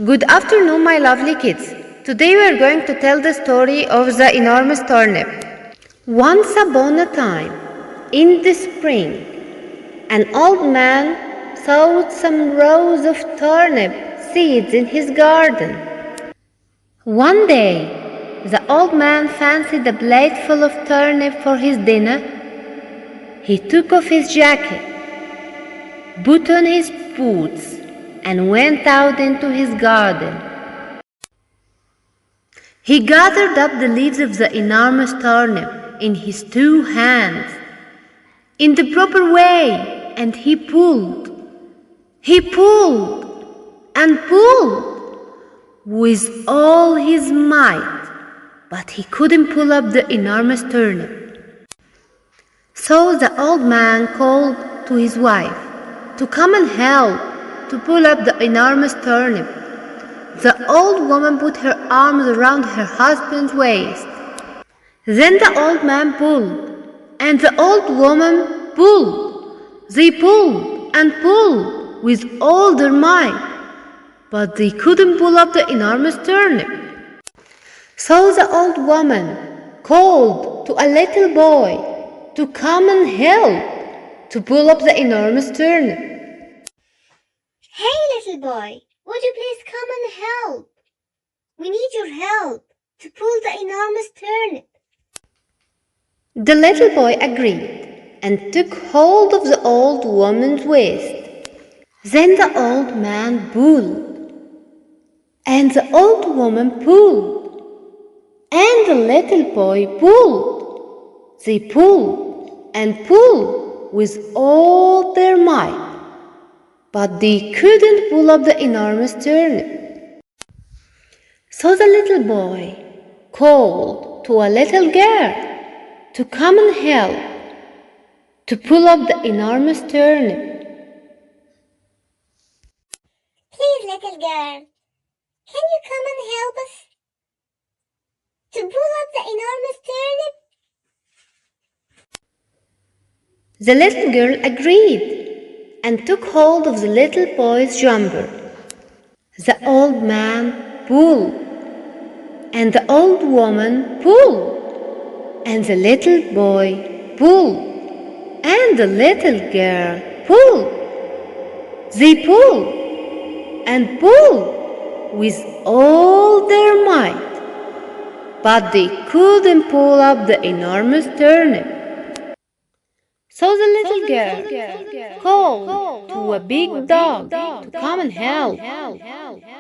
Good afternoon, my lovely kids. Today we are going to tell the story of the enormous turnip. Once upon a time, in the spring, an old man sowed some rows of turnip seeds in his garden. One day, the old man fancied a plate full of turnip for his dinner. He took off his jacket, put on his boots, and went out into his garden. He gathered up the leaves of the enormous turnip in his 2 hands in the proper way, and he pulled and pulled with all his might, but he couldn't pull up the enormous turnip. So the old man called to his wife to come and help to pull up the enormous turnip. The old woman put her arms around her husband's waist. Then the old man pulled, and the old woman pulled. They pulled and pulled with all their might, but they couldn't pull up the enormous turnip. So the old woman called to a little boy to come and help to pull up the enormous turnip. Hey, little boy, would you please come and help? We need your help to pull the enormous turnip. The little boy agreed and took hold of the old woman's waist. Then the old man pulled, and the old woman pulled, and the little boy pulled. They pulled and pulled with all their might, but they couldn't pull up the enormous turnip. So the little boy called to a little girl to come and help to pull up the enormous turnip. Please, little girl, can you come and help us to pull up the enormous turnip? The little girl agreed and took hold of the little boy's jumper. The old man pulled, and the old woman pulled, and the little boy pulled, and the little girl pulled. They pulled and pulled with all their might, but they couldn't pull up the enormous turnip. So the little girl called to a big dog to come and help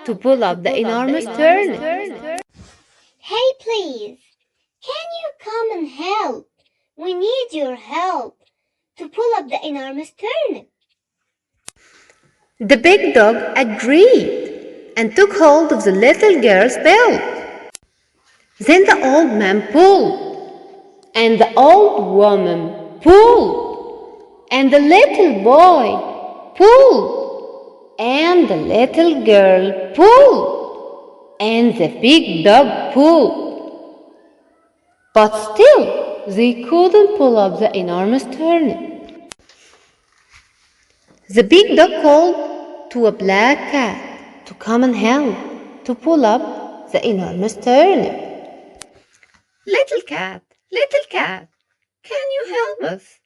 to pull up the enormous turnip. Hey, please, can you come and help? We need your help to pull up the enormous turnip. The big dog agreed and took hold of the little girl's belt. Then the old man pulled, and the old woman pulled, and the little boy pulled, and the little girl pulled, and the big dog pulled. But still, they couldn't pull up the enormous turnip. The big dog called to a black cat to come and help to pull up the enormous turnip. Little cat, can you help us?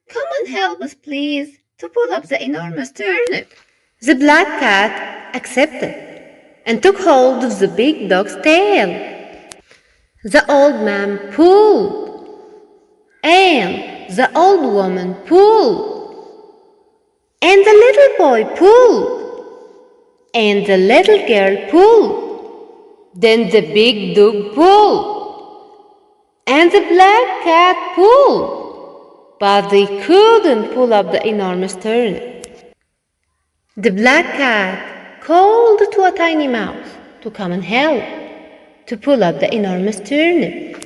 Come and help us, please, to pull up the enormous turnip. The black cat accepted and took hold of the big dog's tail. The old man pulled, and the old woman pulled, and the little boy pulled, and the little girl pulled. Then the big dog pulled, and the black cat pulled, but they couldn't pull up the enormous turnip. The black cat called to a tiny mouse to come and help to pull up the enormous turnip.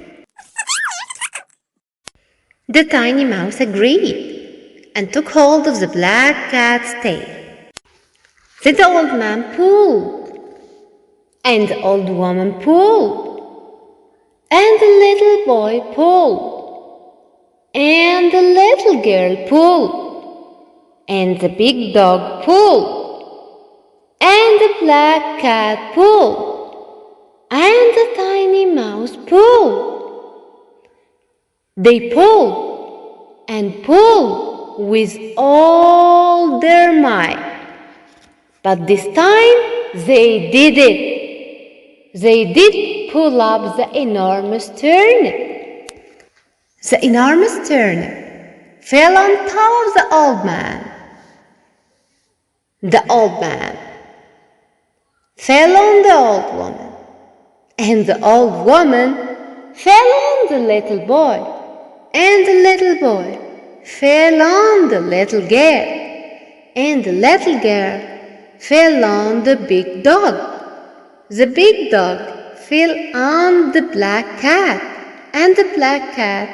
The tiny mouse agreed and took hold of the black cat's tail. Then the old man pulled, and the old woman pulled, and the little boy pulled, and the little girl pulled, and the big dog pulled, and the black cat pulled, and the tiny mouse pulled. They pulled and pulled with all their might. But this time they did it. They did pull up the enormous turnip. The enormous turnip fell on top of the old man. The old man fell on the old woman, and the old woman fell on the little boy, and the little boy fell on the little girl, and the little girl fell on the big dog. The big dog fell on the black cat, and the black cat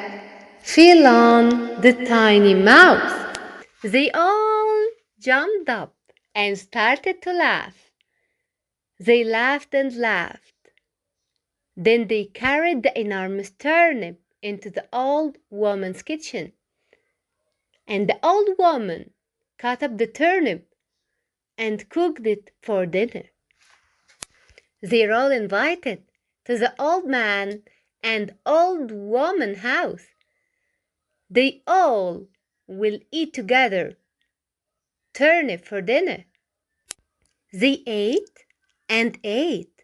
fell on the tiny mouse. They all jumped up and started to laugh. They laughed and laughed. Then they carried the enormous turnip into the old woman's kitchen. And the old woman cut up the turnip and cooked it for dinner. They're all invited to the old man and old woman house. They all will eat together turnip for dinner. They ate and ate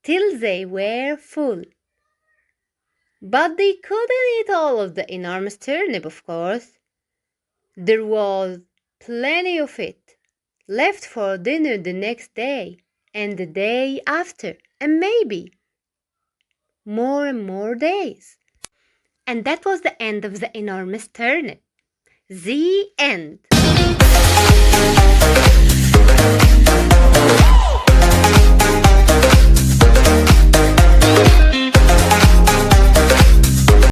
till they were full. But they couldn't eat all of the enormous turnip, of course. There was plenty of it left for dinner the next day and the day after, and maybe more and more days. And that was the end of the enormous turnip. The end.